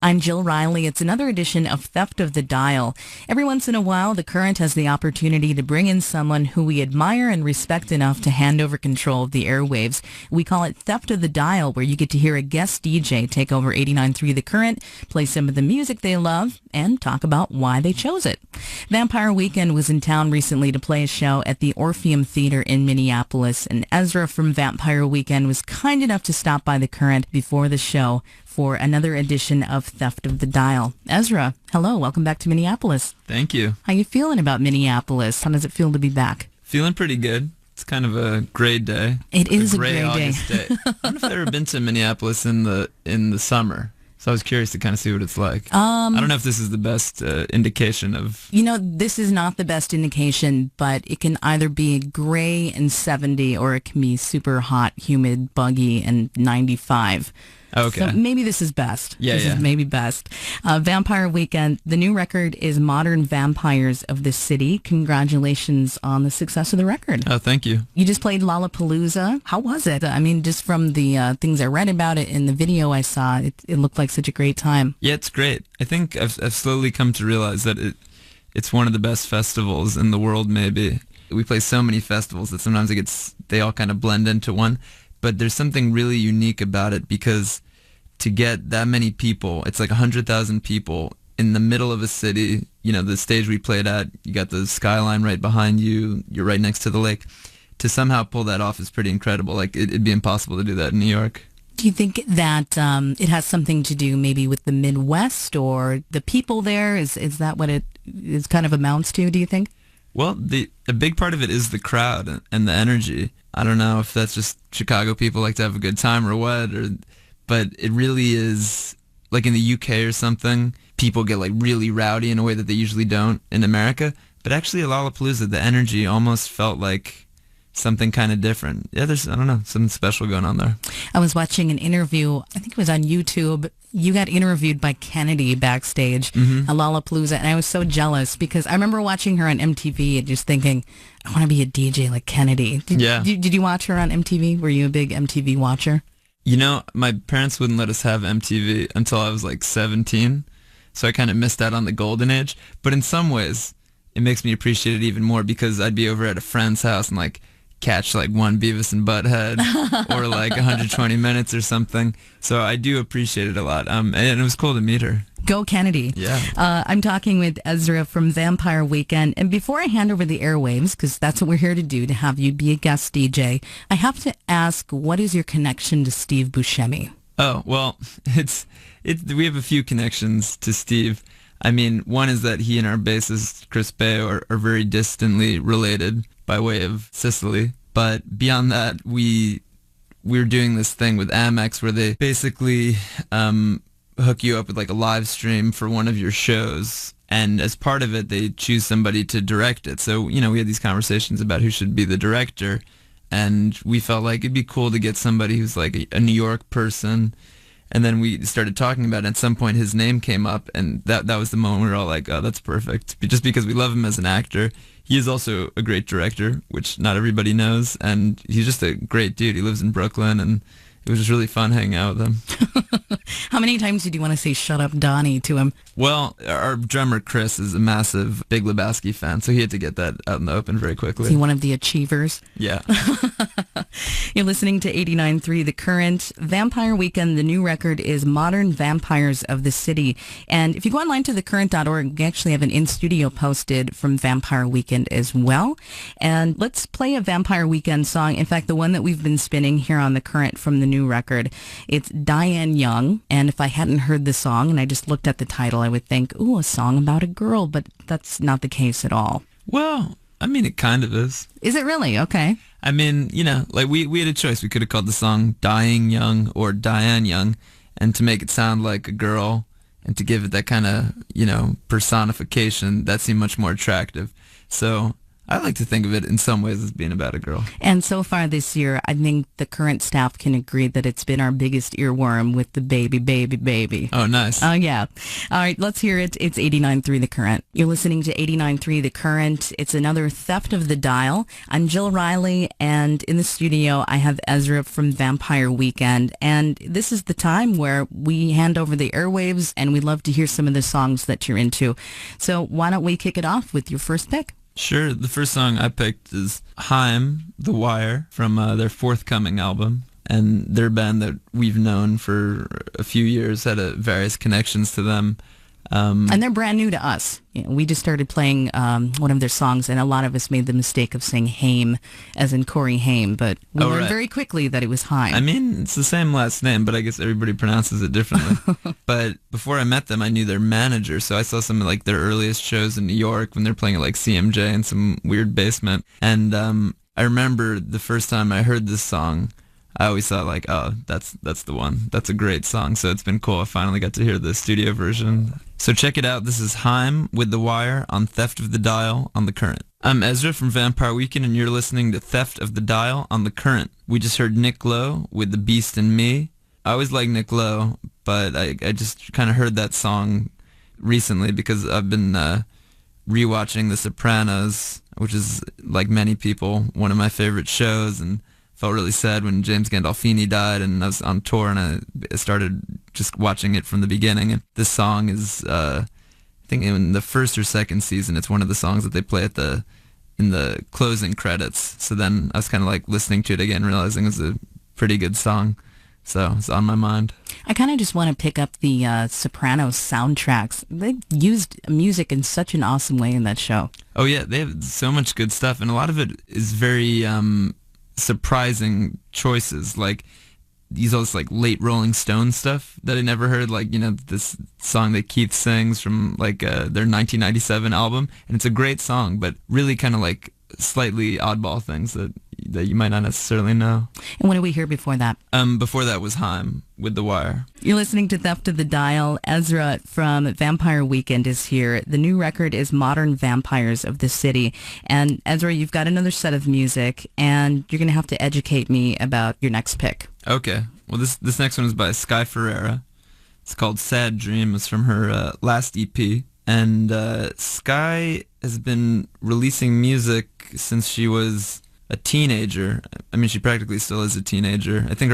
I'm Jill Riley. It's another edition of Theft of the Dial. Every once in a while, The Current has the opportunity to bring in someone who we admire and respect enough to hand over control of the airwaves. We call it Theft of the Dial, where you get to hear a guest DJ take over 89.3 The Current, play some of the music they love, and talk about why they chose it. Vampire Weekend was in town recently to play a show at the Orpheum Theater in Minneapolis, and Ezra from Vampire Weekend was kind enough to stop by The Current before the show for another edition of Theft of the Dial. Ezra, hello, welcome back to Minneapolis. Thank you. How you feeling about Minneapolis? How does it feel to be back? Feeling pretty good. It's kind of a gray day. It is a gray day. I don't know if I've ever been to Minneapolis in the summer. So I was curious to kind of see what it's like. I don't know if this is the best indication of... You know, this is not the best indication, but it can either be gray and 70 or it can be super hot, humid, buggy, and 95. Okay. So maybe this is best. This is maybe best. Vampire Weekend, the new record is Modern Vampires of the City. Congratulations on the success of the record. Oh, thank you. You just played Lollapalooza. How was it? I mean, just from the things I read about it in the video I saw, it looked like such a great time. Yeah, it's great. I think I've slowly come to realize that it's one of the best festivals in the world, maybe. We play so many festivals that sometimes they all kind of blend into one. But there's something really unique about it because to get that many people, it's like 100,000 people in the middle of a city, you know, the stage we played at, you got the skyline right behind you, you're right next to the lake. To somehow pull that off is pretty incredible. Like, it'd be impossible to do that in New York. Do you think that it has something to do maybe with the Midwest or the people there? Is that what it is kind of amounts to, do you think? Well, a big part of it is the crowd and the energy. I don't know if that's just Chicago people like to have a good time or what, but it really is, like in the UK or something, people get like really rowdy in a way that they usually don't in America. But actually at Lollapalooza, the energy almost felt like something kind of different. Yeah, there's, I don't know, something special going on there. I was watching an interview, I think it was on YouTube. You got interviewed by Kennedy backstage at Lollapalooza, and I was so jealous because I remember watching her on MTV and just thinking, I want to be a DJ like Kennedy. Did you watch her on MTV? Were you a big MTV watcher? You know, my parents wouldn't let us have MTV until I was like 17, so I kind of missed out on the golden age. But in some ways, it makes me appreciate it even more because I'd be over at a friend's house and like catch like one Beavis and Butthead or like 120 Minutes or something. So I do appreciate it a lot. And it was cool to meet her. Go Kennedy. Yeah. I'm talking with Ezra from Vampire Weekend. And before I hand over the airwaves, because that's what we're here to do, to have you be a guest DJ, I have to ask, what is your connection to Steve Buscemi? Oh, well, we have a few connections to Steve. I mean, one is that he and our bassist, Chris Baio, are very distantly related by way of Sicily. But beyond that, we're doing this thing with Amex where they basically hook you up with like a live stream for one of your shows. And as part of it, they choose somebody to direct it. So, you know, we had these conversations about who should be the director. And we felt like it'd be cool to get somebody who's like a New York person. And then we started talking about it. At some point, his name came up, and that was the moment we were all like, oh, that's perfect. Just because we love him as an actor. He is also a great director, which not everybody knows, and he's just a great dude. He lives in Brooklyn, and it was just really fun hanging out with him. How many times did you want to say, shut up, Donnie, to him? Well, our drummer, Chris, is a massive Big Lebowski fan, so he had to get that out in the open very quickly. Is he one of the achievers? Yeah. You're listening to 89.3 The Current. Vampire Weekend, the new record is Modern Vampires of the City. And if you go online to thecurrent.org, we actually have an in-studio posted from Vampire Weekend as well. And let's play a Vampire Weekend song. In fact, the one that we've been spinning here on The Current from the new record, it's Diane Young. And if I hadn't heard the song and I just looked at the title, I would think, ooh, a song about a girl, but that's not the case at all. Well, I mean, it kind of is. Is it really? Okay. I mean, you know, like we had a choice. We could have called the song Dying Young or Diane Young, and to make it sound like a girl and to give it that kind of, you know, personification, that seemed much more attractive. So I like to think of it in some ways as being about a girl. And so far this year, I think the current staff can agree that it's been our biggest earworm with the baby, baby, baby. Oh, nice. Oh, yeah. All right, let's hear it. It's 89.3 The Current. You're listening to 89.3 The Current. It's another Theft of the Dial. I'm Jill Riley, and in the studio, I have Ezra from Vampire Weekend. And this is the time where we hand over the airwaves, and we love to hear some of the songs that you're into. So why don't we kick it off with your first pick? Sure. The first song I picked is Haim, The Wire, from their forthcoming album. And they're a band that we've known for a few years, had various connections to them. And they're brand new to us. You know, we just started playing one of their songs, and a lot of us made the mistake of saying Haim, as in Corey Haim, but we learned very quickly that it was Haim. I mean, it's the same last name, but I guess everybody pronounces it differently. But before I met them, I knew their manager, so I saw some of like their earliest shows in New York when they're playing at like CMJ in some weird basement. And I remember the first time I heard this song, I always thought like, oh, that's the one. That's a great song. So it's been cool. I finally got to hear the studio version. So check it out. This is Haim with The Wire on Theft of the Dial on The Current. I'm Ezra from Vampire Weekend, and you're listening to Theft of the Dial on The Current. We just heard Nick Lowe with The Beast in Me. I always liked Nick Lowe, but I just kind of heard that song recently because I've been rewatching The Sopranos, which is, like many people, one of my favorite shows, and felt really sad when James Gandolfini died, and I was on tour, and I started just watching it from the beginning. And this song is, I think in the first or second season, it's one of the songs that they play in the closing credits. So then I was kind of like listening to it again, realizing it was a pretty good song. So it's on my mind. I kind of just want to pick up the Sopranos soundtracks. They used music in such an awesome way in that show. Oh yeah, they have so much good stuff, and a lot of it is very surprising choices, like these all this like late Rolling Stone stuff that I never heard, like, you know, this song that Keith sings from like their 1997 album, and it's a great song, but really kind of like slightly oddball things that you might not necessarily know. And what did we hear before that? Before that was Haim with The Wire. You're listening to Theft of the Dial. Ezra from Vampire Weekend is here. The new record is Modern Vampires of the City. And Ezra, you've got another set of music, and you're going to have to educate me about your next pick. Okay. Well, this next one is by Sky Ferreira. It's called Sad Dream. It's from her last EP. And Sky has been releasing music since she was a teenager. I mean, she practically still is a teenager. I think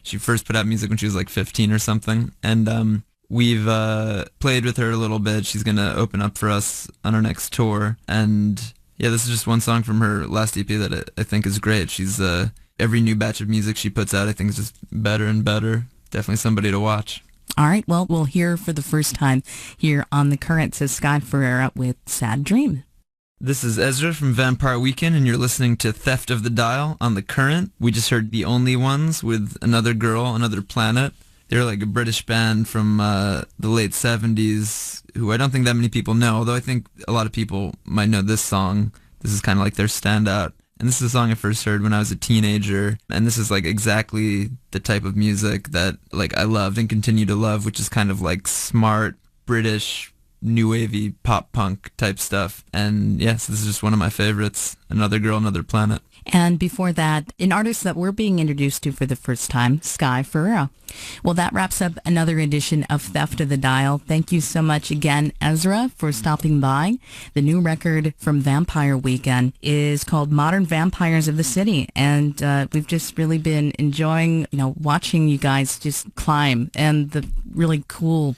she first put out music when she was like 15 or something. And we've played with her a little bit. She's going to open up for us on our next tour. And yeah, this is just one song from her last EP that I think is great. She's every new batch of music she puts out, I think, is just better and better. Definitely somebody to watch. All right, well, we'll hear for the first time here on The Current, says Sky Ferreira with Sad Dream. This is Ezra from Vampire Weekend, and you're listening to Theft of the Dial on The Current. We just heard The Only Ones with Another Girl, Another Planet. They're like a British band from the late 70s who I don't think that many people know, although I think a lot of people might know this song. This is kind of like their standout. And this is a song I first heard when I was a teenager, and this is like exactly the type of music that like I loved and continue to love, which is kind of like smart British new wavy pop punk type stuff. And yes, this is just one of my favorites. Another Girl, Another Planet. And before that, an artist that we're being introduced to for the first time, Sky Ferreira. Well, that wraps up another edition of Theft of the Dial. Thank you so much again, Ezra, for stopping by. The new record from Vampire Weekend is called Modern Vampires of the City. And we've just really been enjoying, watching you guys just climb, and the really cool,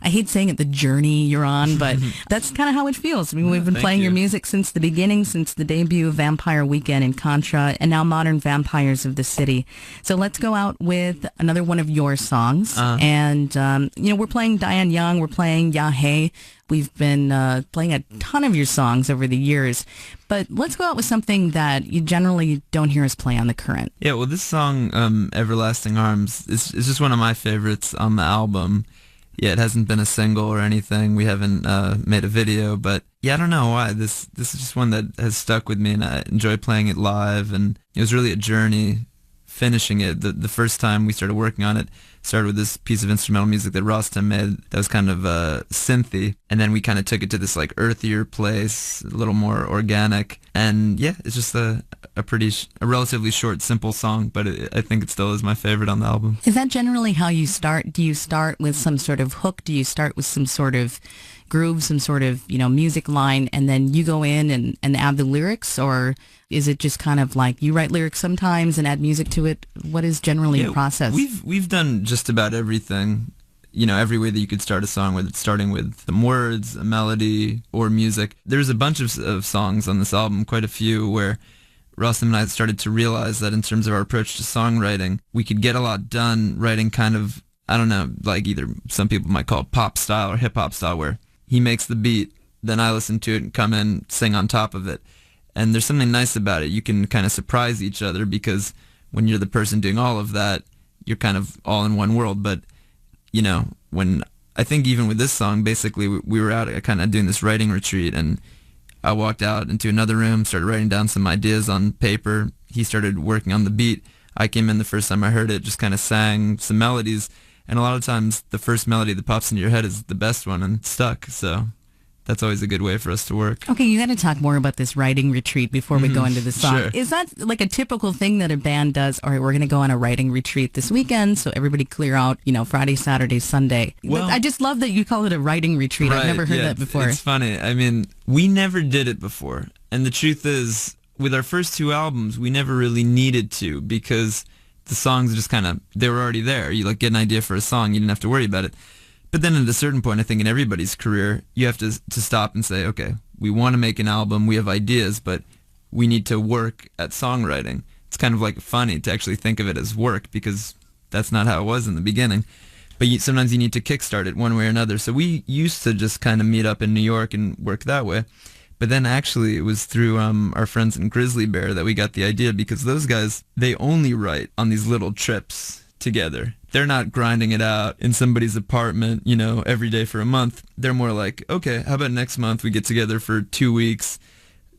I hate saying it, the journey you're on, but that's kind of how it feels. I mean, we've been playing your music since the beginning, since the debut of Vampire Weekend in Contra, and now Modern Vampires of the City. So let's go out with another one of your songs. And, we're playing Diane Young, we're playing Ya Hey. We've been playing a ton of your songs over the years, but let's go out with something that you generally don't hear us play on The Current. Yeah, well, this song, Everlasting Arms, is just one of my favorites on the album. Yeah, it hasn't been a single or anything. We haven't made a video, but yeah, I don't know why. This is just one that has stuck with me, and I enjoy playing it live, and it was really a journey finishing it. The first time we started working on it, started with this piece of instrumental music that Rostam made that was kind of synthy, and then we kind of took it to this like earthier place, a little more organic, and yeah, it's just a relatively short, simple song, but I think it still is my favorite on the album. Is that generally how you start? Do you start with some sort of hook? Do you start with some sort of groove, some sort of, music line, and then you go in and add the lyrics? Or is it just kind of like you write lyrics sometimes and add music to it? What is generally the process? We've done just about everything, every way that you could start a song, whether it's starting with some words, a melody, or music. There's a bunch of songs on this album, quite a few, where Rostam and I started to realize that in terms of our approach to songwriting, we could get a lot done writing kind of, I don't know, like either some people might call it pop style or hip hop style, where he makes the beat, then I listen to it and come in, sing on top of it. And there's something nice about it. You can kind of surprise each other because when you're the person doing all of that, you're kind of all in one world. But, when I think even with this song, basically we were out kind of doing this writing retreat, and I walked out into another room, started writing down some ideas on paper. He started working on the beat. I came in the first time I heard it, just kind of sang some melodies. And a lot of times the first melody that pops into your head is the best one and stuck. So that's always a good way for us to work. Okay, you got to talk more about this writing retreat before we go into the song. Sure. Is that like a typical thing that a band does? All right, we're going to go on a writing retreat this weekend, so everybody clear out, Friday, Saturday, Sunday. Well, I just love that you call it a writing retreat. Right, I've never heard that before. It's funny. I mean, we never did it before. And the truth is, with our first two albums, we never really needed to, because the songs just they were already there. You get an idea for a song, you didn't have to worry about it. But then at a certain point, I think in everybody's career, you have to stop and say, okay, we want to make an album, we have ideas, but we need to work at songwriting. It's kind of like funny to actually think of it as work, because that's not how it was in the beginning. But sometimes you need to kickstart it one way or another. So we used to just kind of meet up in New York and work that way. But then actually it was through our friends in Grizzly Bear that we got the idea, because those guys, they only write on these little trips together. They're not grinding it out in somebody's apartment, every day for a month. They're more like, okay, how about next month we get together for 2 weeks?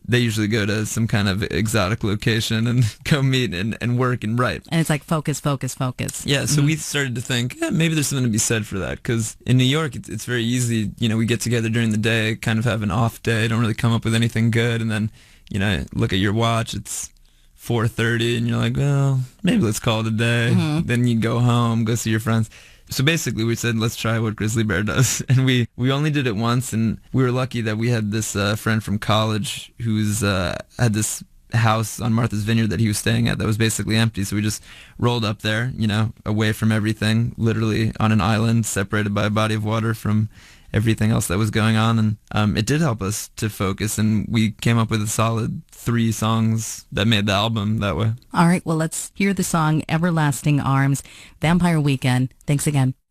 They usually go to some kind of exotic location and go meet and work and write. And it's like focus, focus, focus. Yeah, so we started to think, maybe there's something to be said for that, because in New York, it's very easy. We get together during the day, kind of have an off day, don't really come up with anything good, and then, look at your watch, it's 4:30, and you're like, well, maybe let's call it a day. Mm-hmm. Then you go home, go see your friends. So basically we said, let's try what Grizzly Bear does. And we only did it once, and we were lucky that we had this friend from college who's had this house on Martha's Vineyard that he was staying at that was basically empty. So we just rolled up there, away from everything, literally on an island, separated by a body of water from everything else that was going on. And it did help us to focus, and we came up with a solid 3 songs that made the album that way. All right, well, let's hear the song Everlasting Arms, Vampire Weekend. Thanks again.